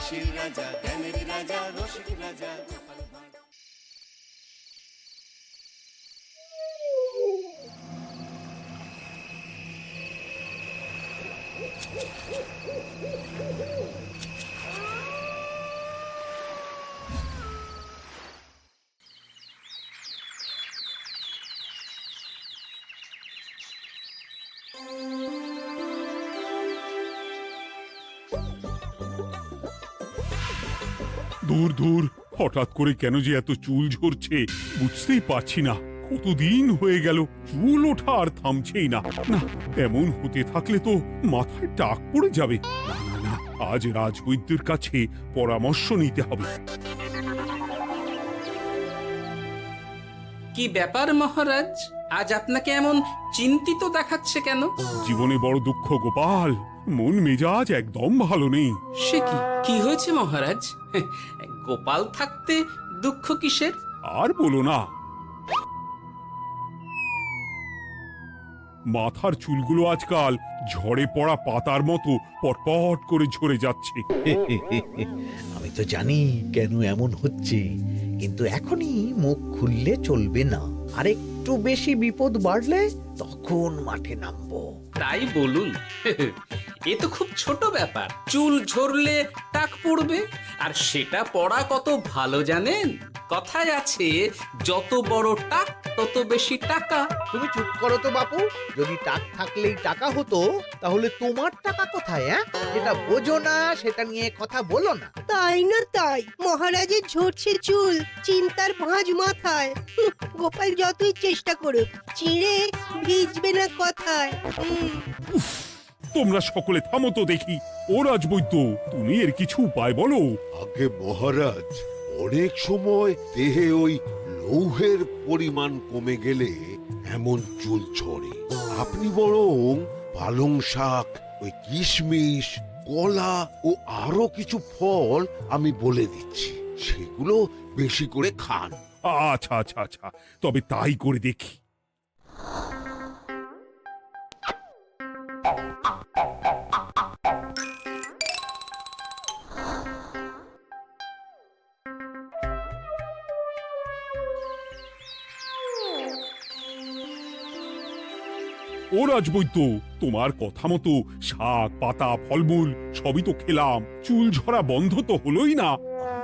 হাসির রাজা, জ্ঞানের রাজা, রসিক রাজা। দূর দূর, হঠাৎ করে কেন যে এত চুল ঝরছে বুঝতেই পারছি না। কতদিন হয়ে গেল চুল ওঠা আর থামছেই না। না, এমন হতে থাকলে তো মাথায় টাক পড়ে যাবে। না না না, আজ রাজবৈদ্যের কাছে পরামর্শ নিতে হবে। কি ব্যাপার মহারাজ, আজ আপনাকে এমন চিন্তিত দেখাচ্ছে কেন? জীবনে বড় দুঃখ গোপাল, মন মেজাজ একদম ভালো নেই। সে কি কি হয়েছে মহারাজ? গোপাল থাকতে দুঃখ কিসের? আর বলো না, মাথার চুলগুলো আজকাল ঝড়ে পড়া পাতার মতো পটপট করে ঝরে যাচ্ছে। আমি তো জানি কেন এমন হচ্ছে, কিন্তু এখনই মুখ খুললে চলবে না। আর একটু বেশি বিপদ বাড়লে তখন মাঠে নামবো। তাই বলুন। এ তো খুব ছোট ব্যাপার। চুল ঝরলে টাক পড়বে, আর সেটা পড়া কত ভালো জানেন? কথায় আছে, যত বড় টাক তত বেশি টাকা। তুমি চুপ করো তো বাপু। যদি টাক থাকলেই টাকা হতো, তাহলে তোমার টাকা কোথায়? যেটা বোঝো না সেটা নিয়ে কথা বলো না। তাই না তাই, মহারাজের ঝরছে চুল, চিন্তার ভাঁজ মাথায়। গোপাল যতই চেষ্টা করুক, চিড়ে ভিজবে না কথায়। তোমরা সকলে থামো তো দেখি। ও রাজবৈদ্য, তুমি এর কিছু উপায় বলো। আগে মহারাজ, অনেক সময় দেহে ওই লৌহের পরিমাণ কমে গেলে এমন চুল ঝরে। আপনি বরং পালং শাক, ওই কিশমিশ, কলা ও আরো কিছু ফল আমি বলে দিচ্ছি, সেগুলো বেশি করে খান। আচ্ছা আচ্ছা আচ্ছা, তবে তাই করে দেখি। ও রাজবৈদ্য, তোমার কথা মতো শাক পাতা ফলমূল সবই তো খেলাম, চুল ঝরা বন্ধ তো হলোই না।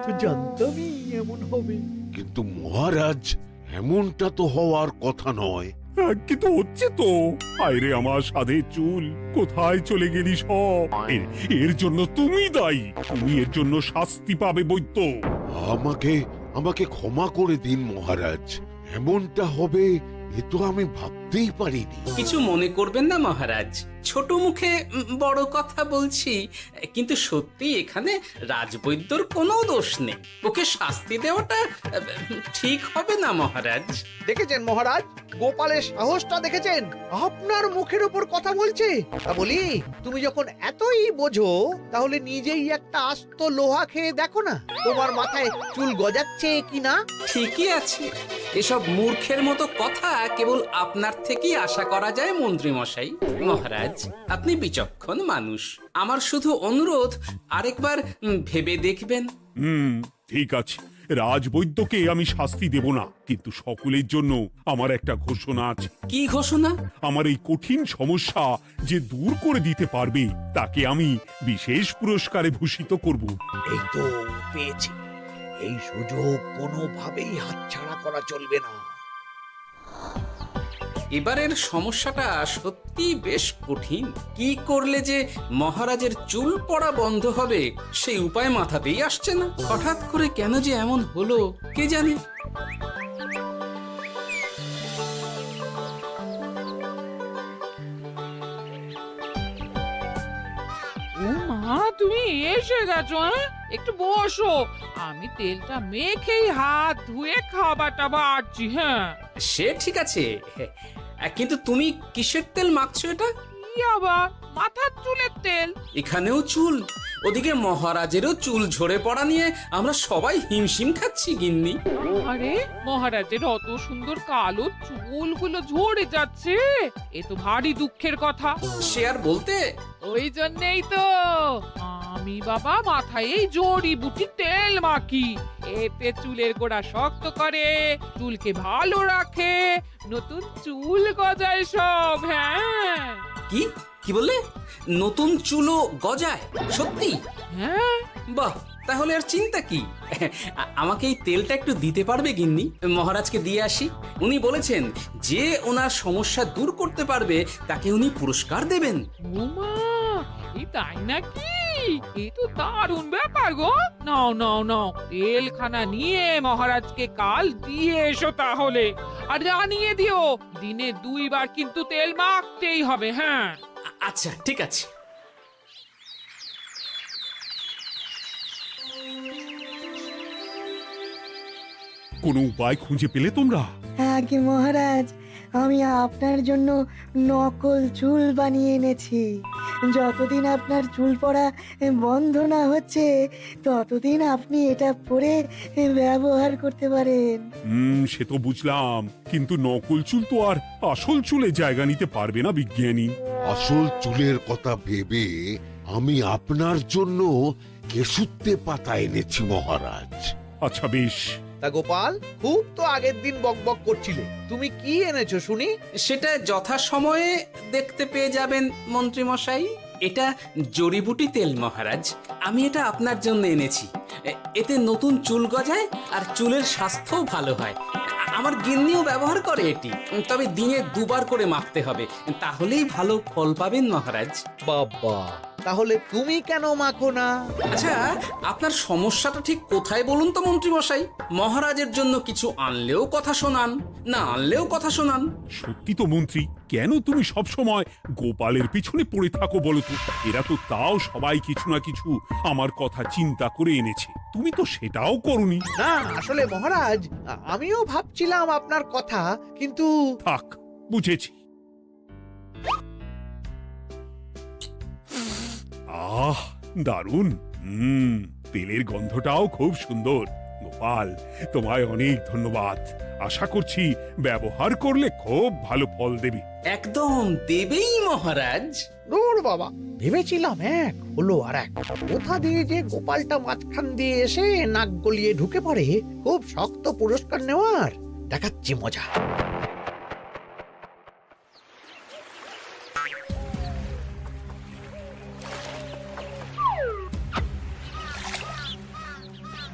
তো জানতামই এমন হবে। কিন্তু মহারাজ, এমনটা তো হওয়ার কথা নয়। কিন্তু হচ্ছে তো। আরে আমার সাধে চুল, কোথায় চলে গেলি সব? এর জন্য তুমি দায়ী। তুমি এর জন্য শাস্তি পাবে বৈদ্য। আমাকে আমাকে ক্ষমা করে দিন মহারাজ, এমনটা হবে এ তো আমি ভাবতেই পারিনি। কিছু মনে করবেন না মহারাজ, ছোট মুখে বড় কথা বলছি। কিন্তু সত্যি এখানে রাজবৈদ্যর কোনো দোষ নেই। ওকে শাস্তি দেওয়াটা ঠিক হবে না মহারাজ। দেখেছেন মহারাজ, গোপালের সাহসটা দেখেছেন? আপনার মুখের উপর কথা বলছে। তা বলি, তুমি যখন এতই বোঝো, তাহলে নিজেই একটা আস্ত লোহা খেয়ে দেখো না, তোমার মাথায় চুল গজাচ্ছে কিনা। ঠিকই আছে, এসব মূর্খের মতো কথা কেবল আপনার থেকেই আশা করা যায় মন্ত্রী মশাই। মহারাজ, আপনি বিচক্ষণ মানুষ। আমার শুধু অনুরোধ, আরেকবার ভেবে দেখবেন। ঠিক আছে, রাজবৈদ্যকে আমি শাস্তি দেব না, কিন্তু সকলের জন্য আমার একটা ঘোষণা আছে। কি ঘোষণা? আমার এই কঠিন সমস্যা যে দূর করে দিতে পারবে, তাকে আমি বিশেষ পুরস্কারে ভূষিত করব। এই তো পেয়েছি। এই সুযোগ কোনোভাবেই হাতছাড়া করা চলবে না। এবারের সমস্যাটা সত্যি বেশ কঠিন। কি করলে যে মহারাজের চুল পড়া বন্ধ হবে সেই উপায় মাথাতেই আসছে না। হঠাৎ করে কেন যে এমন হলো কে জানে। ও মা, তুমি এসে গেছো? একটু বসো, আমি তেলটা মেখেই হাত ধুয়ে খাবারটা বাড়ছি। হ্যাঁ, সে ঠিক আছে, কিন্তু তুমি কিসের তেল মাখছো এটা? কি আবার মাথার চুলের তেল? এখানেও চুল, ওদিকে মহারাজেরও চুল ঝরে পড়া নিয়ে আমরা সবাই হিমশিম খাচ্ছি গিন্নি। আরে, মহারাজের অত সুন্দর কালো চুলগুলো ঝরে যাচ্ছে, এ তো ভারী দুঃখের কথা। সে আর বলতে। ওই জন্যই তো আমি বাবা মাথায় এই জড়িবুটি তেল মাখি। এতে চুলের গোড়া শক্ত করে, চুলকে ভালো রাখে, নতুন চুল গজায় সব। হ্যাঁ কি কি বললে? নতুন চুলও গজায়? সত্যি? হ্যাঁ, বাহ, তাহলে আর চিন্তা কি। আমাকে এই তেলটা একটু দিতে পারবে গিন্নি? মহারাজকে দিয়ে আসি। উনি বলেছেন যে ওনার সমস্যা দূর করতে পারবে তাকে উনি পুরস্কার দেবেন। ওমা, এই তাই নাকি? এই তো দারুণ ব্যাপার গো। নাও নাও নাও, তেলখানা নিয়ে মহারাজকে কাল দিয়ে এসো তাহলে। আর জানিয়ে দিও, দিনে 2 বার কিন্তু তেল মাখতেই হবে। হ্যাঁ, আচ্ছা, ঠিক আছে। কোনো উপায় খুঁজে পেলে তোমরা? আগে মহারাজ, আমি আপনার জন্য নকল চুল বানিয়ে এনেছি। যতদিন আপনার চুল পড়া বন্ধ না হচ্ছে ততদিন আপনি এটা পরে ব্যবহার করতে পারেন। সে তো বুঝলাম, কিন্তু নকল চুল তো আর আসল চুলে জায়গা নিতে পারবে না বিজ্ঞানী। আসল চুলের কথা ভেবে আমি আপনার জন্য কেশুত্তে পাতা এনেছি মহারাজ। আচ্ছা বেশ। তা গোপাল, খুব তো আগের দিন বকবক করছিলে, তুমি কি এনেছো শুনি? সেটা যথাসময়ে দেখতে পেয়ে যাবেন মন্ত্রী মশাই। এটা জড়িবুটি তেল মহারাজ। আমি এটা আপনার জন্য এনেছি। এতে নতুন চুল গজায় আর চুলের স্বাস্থ্যও ভালো হয়। আমার গিন্নিও ব্যবহার করে এটি, তবে দিনে 2 বার করে মাখতে হবে, তাহলেই ভালো ফল পাবেন মহারাজ। বাবা, তাহলে তুমি কেন মাখো না? আচ্ছা, আপনার সমস্যাটা ঠিক কোথায় বলুন তো মন্ত্রী মশাই? মহারাজের জন্য কিছু আনলেও কথা শোনান, না আনলেও কথা শোনান। সত্যি তো মন্ত্রী, কেন তুমি সব সময় গোপালের পিছনে পড়ে থাকো বলো তো? এরা তো তাও সবাই কিছু না কিছু আমার কথা চিন্তা করে এনেছে, তুমি তো সেটাও করনি। না, আসলে মহারাজ, আমিও ভাবছিলাম আপনার কথা, কিন্তু থাক, বুঝেছি। আহ, দারুণ। তেলের গন্ধটাও খুব সুন্দর। গোপাল, তোমায় অনেক ধন্যবাদ। আশা করছি ব্যবহার করলে খুব ভালো ফল দেবে। একদম দেবেই মহারাজ। দূর বাবা, ভেবেছিলাম এক, হলো আর এক। কোথা দিয়ে যে গোপালটা মাঝখান দিয়ে এসে নাক গলিয়ে ঢুকে পড়ে, খুব শক্ত পুরস্কার নেওয়ার। দেখাচ্ছি মজা।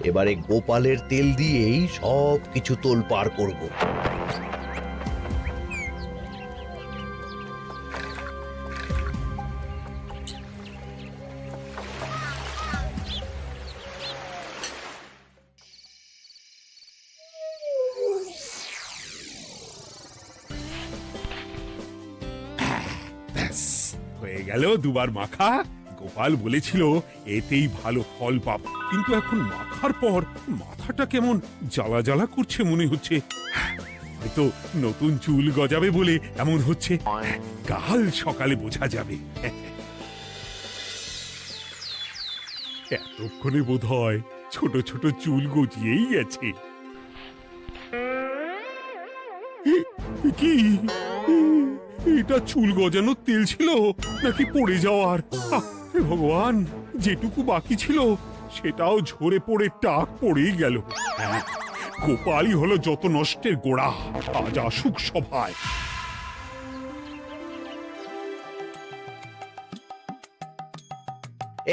এবারে গোপালের তেল দিয়েই সব কিছু তোলপাড় করব। ব্যাস, হয়ে গেল 2 বার মাখা। গোপাল বলেছিল এতেই ভালো ফল পাব, কিন্তু এখন মাখার পর মাথাটা কেমন জ্বালা জ্বালা করছে মনে হচ্ছে। হয়তো নতুন চুল গজাবে বলে এমন হচ্ছে। কাল সকালে বোঝা যাবে। এতক্ষণে বোধহয় ছোট ছোট চুল গজিয়েই গেছে। কি এটা চুল গজানোর তেল ছিল নাকি পড়ে যাওয়ার? হে ভগবান, যেটুকু বাকি ছিল সেটাও ঝরে পড়ে টাক পড়েই গেল। গোপালই হলো যত নষ্টের গোড়া। আজ আসুক সভায়।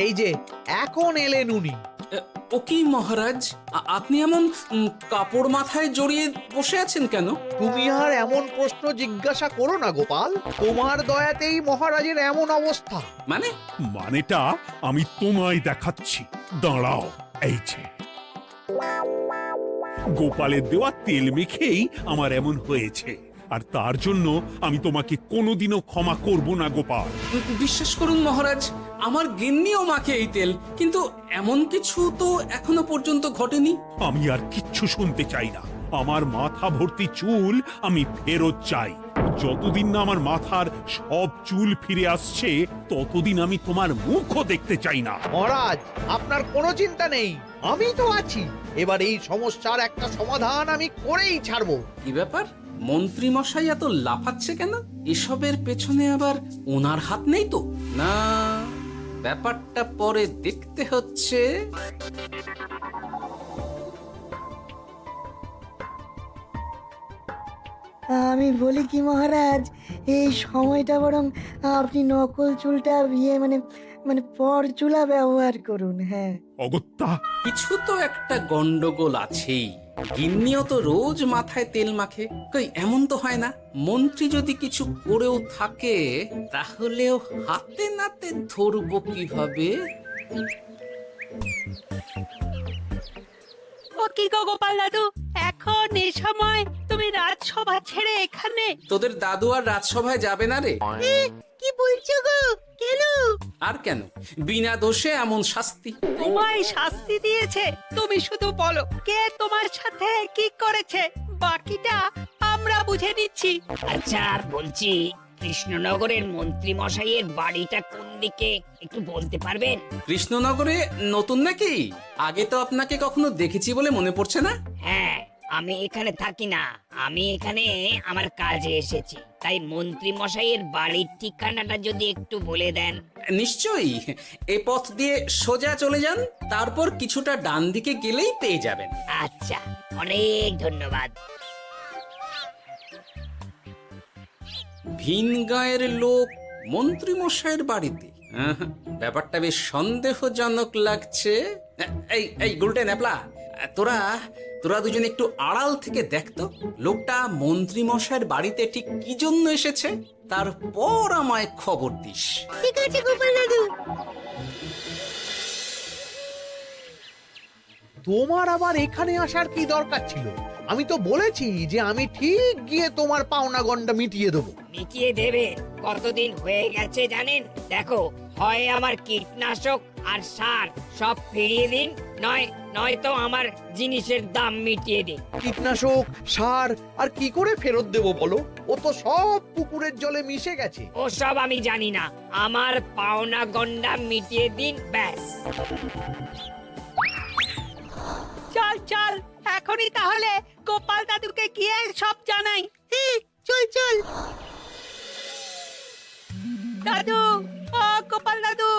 এই যে এখন এলেন উনি। ও কি মহারাজ, আপনি এমন কাপড় মাথায় জড়িয়ে বসে আছেন কেন? তুমি আর এমন প্রশ্ন জিজ্ঞাসা করো না গোপাল, তোমার দয়াতেই মহারাজের এমন অবস্থা। মানে? মানেটা আমি তোমায় দেখাচ্ছি, দাঁড়াও। এই যে গোপালের দেওয়া তেল মেখেই আমার এমন হয়েছে, আর তার জন্য আমি তোমাকে কোনোদিনও ক্ষমা করব না গোপাল। বিশ্বাস করুন মহারাজ, আমার গিন্নিও মাখে এই তেল, কিন্তু এমন কিছু তো এখনো পর্যন্ত ঘটেনি। আমি আর কিচ্ছু শুনতে চাই না। আমার মাথা ভর্তি চুল আমি ফেরত চাই। যতদিন না আমার মাথার সব চুল ফিরে আসছে ততদিন আমি তোমার মুখও দেখতে চাই না। মহারাজ, আপনার কোনো চিন্তা নেই, আমি তো আছি। এবার এই সমস্যার একটা সমাধান আমি করেই ছাড়বো। কি ব্যাপার, মন্ত্রী মশাই এত লাফাচ্ছে কেন? এসবের পেছনে আবার ওনার হাত নেই তো? না, ব্যাপারটা পরে দেখতে হচ্ছে। আমি বলি কি মহারাজ, এই সময়টা বরং আপনি নকল চুলটা মানে মানে পরচুলা ব্যবহার করুন। হ্যাঁ, অগত্যা, কিছু তো একটা গন্ডগোল আছেই। গিন্নিও তো রোজ মাথায় তেল মাখে, কই এমন তো হয় না। মন্ত্রী যদি কিছু করেও থাকে তাহলেও হাতে নাতে ধরবো কিভাবে? ও কি গো গোপাল দাদু, এখন এই সময় তুমি রাজসভা ছেড়ে এখানে? তোদের দাদু আর রাজসভায় যাবে না রে? কি বলছো গো? কেন? আর কেন, বিনা দোষে এমন শাস্তি। তোমায় শাস্তি দিয়েছে? তুমি শুধু বলো কে তোমার সাথে কি করেছে, বাকিটা আমরা বুঝে নিচ্ছি। আচ্ছা বলছি, কৃষ্ণনগরের মন্ত্রী মশাইয়ের বাড়িটা কোন দিকে একটু বলতে পারবেন? কৃষ্ণনগরে নতুন নাকি? আগে তো আপনাকে কখনো দেখেছি বলে মনে পড়ছে না। হ্যাঁ, আমি এখানে থাকি না, আমি এখানে আমার কাজে এসেছি, তাই মন্ত্রী মশাইয়ের বাড়ির ঠিকানাটা যদি একটু বলে দেন। নিশ্চয়ই, এ পথ দিয়ে সোজা চলে যান, তারপর কিছুটা ডান দিকে গেলেই পেয়ে যাবেন। আচ্ছা, অনেক ধন্যবাদ। ভিন গাঁয়ের লোক মন্ত্রী মশাইয়ের বাড়িতে? ব্যাপারটা বেশ সন্দেহজনক লাগছে। এই এই গুলটে ন্যাপলা, তোরা তোরা দুজন একটু আড়াল থেকে দেখতো লোকটা মন্ত্রী মশাইয়ের বাড়িতে ঠিক কি জন্য এসেছে, তারপর আমায় খবর দিস। ঠিক আছে গোপাল দাদু। তোমার আবার এখানে আসার কি দরকার ছিল? আমি তো বলেছি যে আমি ঠিক গিয়ে তোমার পাওনা গন্ডা মিটিয়ে দেবো। মিটিয়ে দেবে? কতদিন হয়ে গেছে জানেন? দেখো, হয় আমার কীটনাশক আর সার সব ফিরিয়ে দিন, নয়তো আমার জিনিসের দাম মিটিয়ে দিন। কীটনাশক, সার আর কি করে ফেরত দেবো বলো? ও তো সব পুকুরের জলে মিশে গেছে। ওসব আমি জানি না, আমার পাওনা গন্ডা মিটিয়ে দিন, ব্যাস। চল চল, এখনই তাহলে গোপাল দাদুকে গিয়ে সব জানাই। হ্যাঁ, চল চল। দাদু, ও গোপাল দাদু,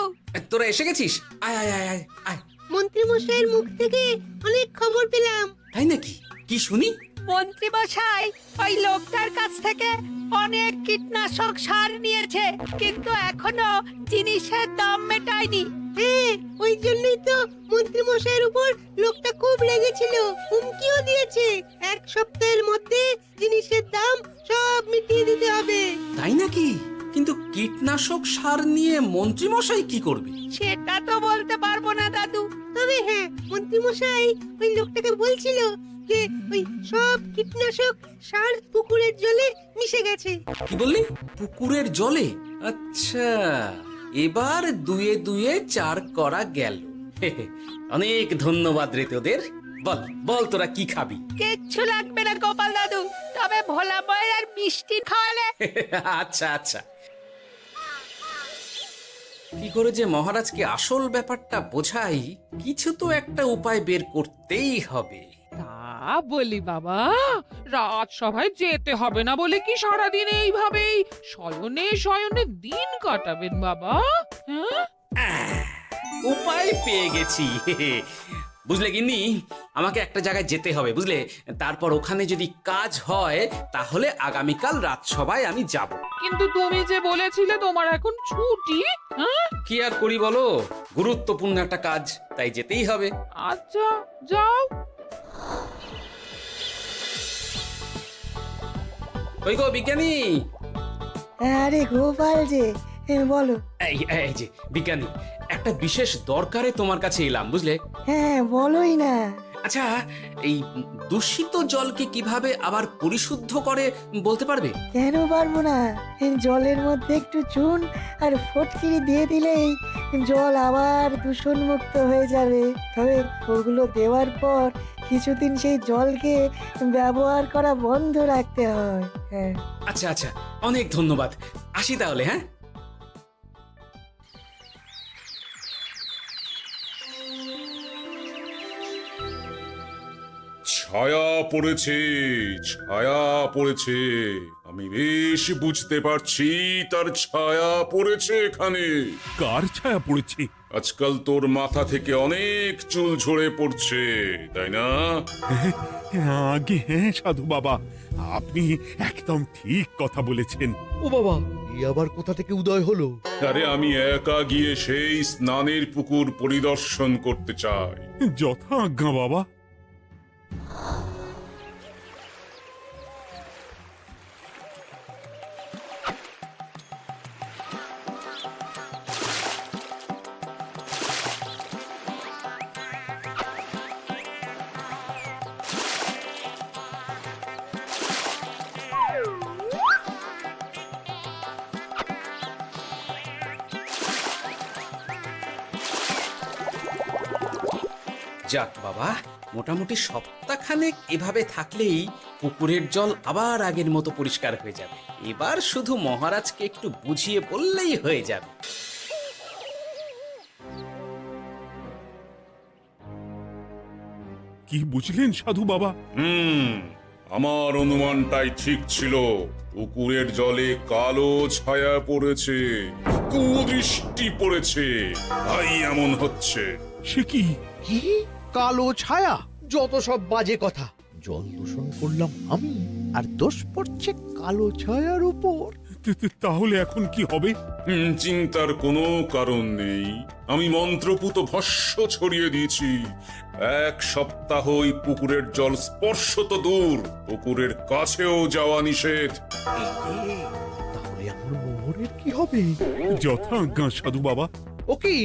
তোরা এসে গেছিস? আয় আয় আয় আয় আয়। মন্ত্রী মশাইয়ের মুখ থেকে অনেক খবর পেলাম। তাই নাকি? কি শুনি? মন্ত্রী মশাই ওই লোকটার কাছ থেকে অনেক কীটনাশক সার নিয়েছে, কিন্তু এখনো জিনিসের দাম মেটায়নি। হ্যাঁ, ওই জন্যই তো মন্ত্রী মশাইয়ের উপর লোকটা খুব রেগেছিল, হুমকিও দিয়েছে এক সপ্তাহের মধ্যে জিনিসের দাম সব মিটিয়ে দিতে হবে। তাই নাকি? কিন্তু কীটনাশক সার নিয়ে মন্ত্রী মশাই কি করবে? সেটা তো বলতে পারবো না দাদু, তবে হ্যাঁ, মন্ত্রী মশাই ওই লোকটাকে বলছিল যে ওই সব কীটনাশক সার পুকুরের জলে মিশে গেছে। কি বললি? পুকুরের জলে? আচ্ছা, এবার দুয়ে দুয়ে চার করা গেল। অনেক ধন্যবাদ রে তোদের। বল বল, তোরা কি খাবি? কিচ্ছু লাগবে না গোপাল দাদু, তবে ভোলা বয়ের আর মিষ্টি খাওয়ালে। আচ্ছা আচ্ছা। কি করে যে মহারাজকে আসল ব্যাপারটা বোঝাই, কিছু তো একটা উপায় বের করতেই হবে। তা বলি বাবা, রাজসভায় যেতে হবে না বলে কি সারাদিন এইভাবেই শয়নে শয়নে দিন কাটাবেন বাবা? হ্যাঁ, উপায় পেয়ে গেছি। বুঝলে গিন্নি, আমাকে একটা জায়গায় যেতে হবে, বুঝলে? তারপর ওখানে যদি কাজ হয় তাহলে আগামীকাল রাজসভায় আমি যাব। কিন্তু তুমি যে বলেছিলে তোমার এখন ছুটি। হ্যাঁ, কি আর করি বলো, গুরুত্বপূর্ণ একটা কাজ, তাই যেতেই হবে। আচ্ছা যাও। কই গো বিজ্ঞানী? আরে গোপাল যে, বলো। এই যে বিজ্ঞানী, একটা বিশেষ দরকারে তোমার কাছে এলাম, বুঝলে? হ্যাঁ, বলোই না। আচ্ছা, এই দূষিত জলকে কিভাবে আবার পরিশুদ্ধ করে বলতে পারবে? কেন পারবো না? জলের মধ্যে একটু চুন আর ফটকিরি দিয়ে দিলেই জল আবার দূষণমুক্ত হয়ে যাবে। তবে ওগুলো দেওয়ার পর কিছুদিন সেই জলকে ব্যবহার করা বন্ধ রাখতে হয়। হ্যাঁ, আচ্ছা আচ্ছা, অনেক ধন্যবাদ, আসি তাহলে। হ্যাঁ, ছায়া পড়েছে, ছায়া পড়েছে। আমি বেশ বুঝতে পারছি তার ছায়া পড়েছে এখানে। কার ছায়া পড়েছে? আজকাল তোর মাথা থেকে অনেক চুল ঝরে পড়ছে, তাই না? আগে হ্যাঁ সাধু বাবা, আপনি একদম ঠিক কথা বলেছেন। ও বাবা, এই আবার কোথা থেকে উদয় হলো? আরে আমি একা গিয়ে সেই স্নানের পুকুর পরিদর্শন করতে চাই। যথা আজ্ঞা বাবা। যাক বাবা, মোটামুটি সপ্তাহখানেক এভাবে থাকলেই পুকুরের জল আবার আগের মতো পরিষ্কার হয়ে যাবে। এবার শুধু মহারাজকে একটু বুঝিয়ে বললেই হয়ে যাবে। কি বুঝলেন সাধু বাবা? আমার অনুমানটাই ঠিক ছিল। পুকুরের জলে কালো ছায়া পড়েছে, কুদৃষ্টি পড়েছে, তাই এমন হচ্ছে। সে কি? কি কালো ছায়া? যত সব বাজে কথা। জল দূষণ করলাম আমি, আর দোষ পড়ছে কালো ছায়ার উপর। তাহলে এখন কি হবে? চিন্তার কোনো কারণ নেই। আমি মন্ত্রপুত ভস্য ছড়িয়ে দিয়েছি। 1 সপ্তাহ ওই পুকুরের জল স্পর্শ তো দূর, পুকুরের কাছেও যাওয়া নিষেধ। তাহলে আমার মোহরের কি হবে? যথা আজ্ঞা সাধু বাবা। ও কি,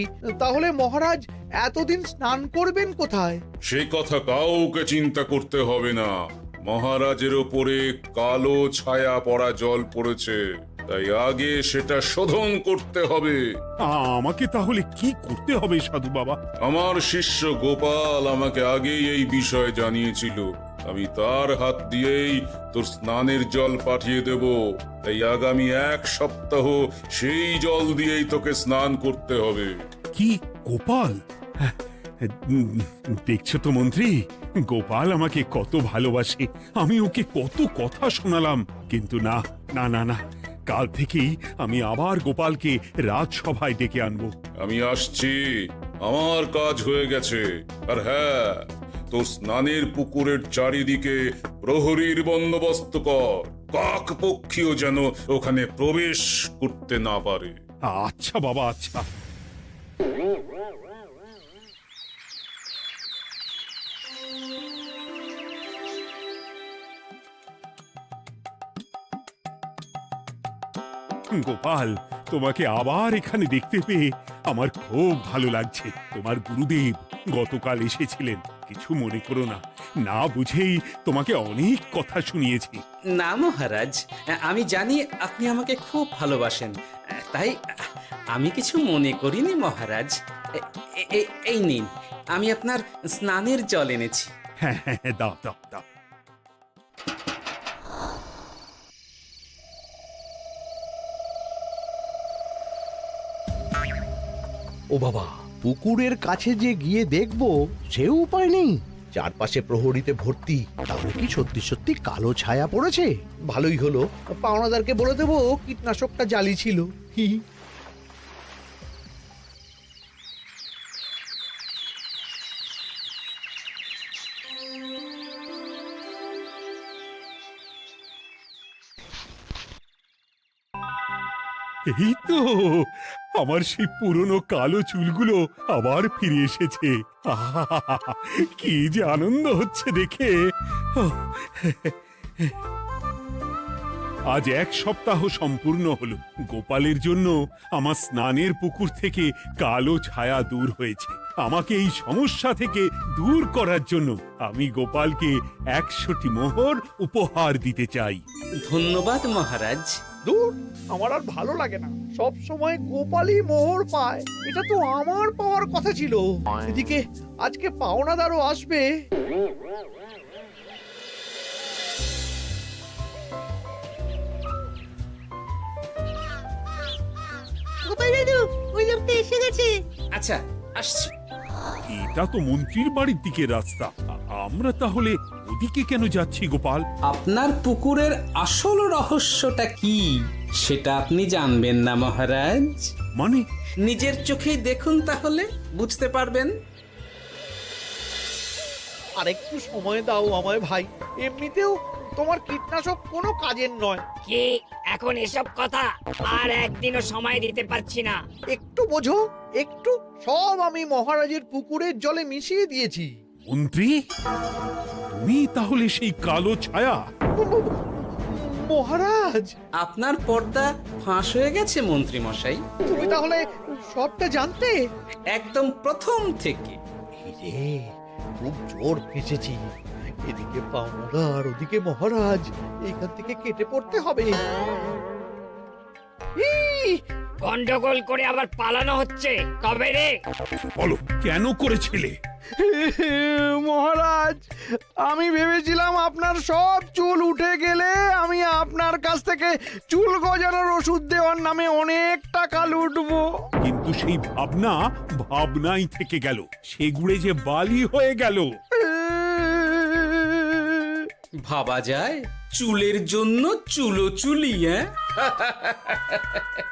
তাহলে মহারাজ এতদিন স্নান করবেন কোথায়? সে কথা কাউকে চিন্তা করতে হবে না। মহারাজের ওপরে কালো ছায়া পড়া জল পড়েছে, তাই আগে সেটা শোধন করতে হবে। আমাকে তাহলে কি করতে হবে সাধু বাবা? আমার শিষ্য গোপাল আমাকে আগেই এই বিষয় জানিয়েছিল। আমি তার হাত দিয়েই তোর স্নানের জল পাঠিয়ে দেব। তাই আগামী 1 সপ্তাহ সেই জল দিয়েই তোকে স্নান করতে হবে। কি গোপাল? দেখছো তো মন্ত্রী, গোপাল আমাকে কত ভালোবাসে। আমি ওকে কত কথা শোনালাম, কিন্তু না না না না, কাল থেকেই আমি আবার গোপালকে রাজসভায় ডেকে আনবো। আমি আসছি, আমার কাজ হয়ে গেছে। আর হ্যাঁ, তোর স্নানের পুকুরের চারিদিকে প্রহরীর বন্দোবস্ত কর। কাক পক্ষীও যেন ওখানে প্রবেশ করতে না পারে। আচ্ছা বাবা, আচ্ছা। গোপাল, তোমাকে আবার এখানে দেখতে পেয়ে আমার খুব ভালো লাগছে। তোমার গুরুদেব গতকাল এসেছিলেন, কিছু মনে করো না। না বুঝেই তোমাকে অনেক কথা শুনিয়েছি। না মহারাজ, আমি জানি আপনি আমাকে খুব ভালোবাসেন, তাই আমি কিছু মনে করিনি মহারাজ। এই নিন, আমি আপনার স্নানের জল এনেছি। হ্যাঁ হ্যাঁ হ্যাঁ, দাও দাও দাও। ও বাবা, পুকুরের কাছে যে গিয়ে দেখবো সে উপায় নেই। চারপাশে প্রহরীতে ভর্তি, তাহলে কি সত্যি সত্যি কালো ছায়া পড়েছে? ভালোই হলো, পাওনাদারকে বলে দেবো কীটনাশকটা জালি ছিল। হি হি। এই তো আমার সেই পুরনো কালো চুলগুলো আবার ফিরে এসেছে। আহা, কি যে আনন্দ হচ্ছে দেখে। আজ 1 সপ্তাহ সম্পূর্ণ হলো। গোপালের জন্য আমার স্নানের পুকুর থেকে কালো ছায়া দূর হয়েছে। আমাকে এই সমস্যা থেকে দূর করার জন্য আমি গোপালকে 100টি মোহর উপহার দিতে চাই। ধন্যবাদ মহারাজ। দূর, আমার আর ভালো লাগে না। সব সময় গোপালই মোহর পায়, এটা তো আমার পাওয়ার কথা ছিল। এদিকে আজকে পাওনাদারও আসবে। গোপাল দাদু, ওই লোকটা এসে গেছে। আচ্ছা, আসছি। এটা তো মন্ত্রীর বাড়ির দিকে রাস্তা। আমরা তাহলে ওদিকে কেন যাচ্ছি গোপাল? আপনার পুকুরের আসল রহস্যটা কি সেটা আপনি জানবেন না মহারাজ। মানে নিজের চোখেই দেখুন, তাহলে বুঝতে পারবেন। আর একটু সময় দাও আমায় ভাই, এমনিতেও তোমার কীটনাশক কোনো কাজের নয়। কি এখন এসব কথা? আর একদিনও সময় দিতে পারছি না। একটু বোঝো, একটু। সব আমি মহারাজের পুকুরের জলে মিশিয়ে দিয়েছি। মন্ত্রী, তুমি তাহলে সেই কালো ছায়া? মহারাজ, আপনার পর্দা ফাঁস হয়ে গেছে মন্ত্রী মশাই। তুমি তাহলে সবটা জানতে? একদম প্রথম থেকে। রে, খুব জোর ফেঁসেছি। এদিকে পাওনাদার, ওদিকে মহারাজ, এইখান থেকে কেটে পড়তে হবে। গন্ডগোল করে আবার পালানো হচ্ছে কবে রে? বলো, কেন করেছিলে? মহারাজ, আমি ভেবেছিলাম আপনার সব চুল উঠে গেলে আমি আপনার কাছ থেকে চুল গজানোর ওষুধ দেওয়ার নামে অনেক টাকা লুটবো। কিন্তু সেই ভাবনা ভাবনাই থেকে গেল, সেগুড়ে যে বালি হয়ে গেল। ভাবা যায় চুলের জন্য চুলো চুলি, হ্যাঁ?